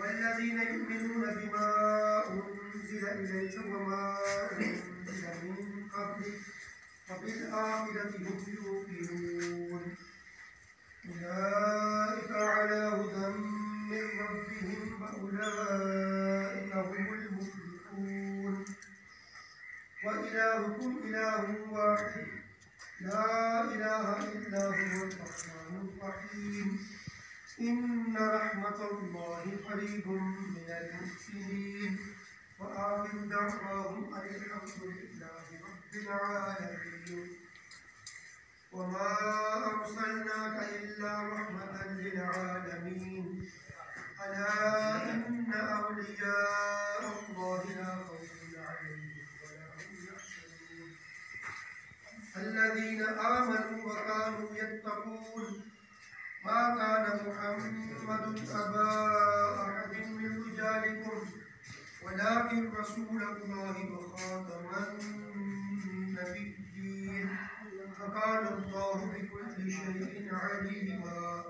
والذين يؤمنون بما أنزل إليك وما أنزل من قبلك وبالآخرة هم يوقنون أولئك على هدى من ربهم وأولئك هم المفلحون وإلهكم إله واحد لا إله إلا هو الرحمن الرحيم إن رحمة الله قريب من المحسنين وآخر دعواهم أن الحمد لله رب العالمين وما أرسلناك إلا رحمة للعالمين ألا إن أولياء الله لا خوف عليهم ولا هم يحزنون الذين آمنوا وكانوا يتقون ما كان محمد أبا أحد من رجالكم ولكن رسول الله وخاتم النبيين وكان الله بكل شيء عليما.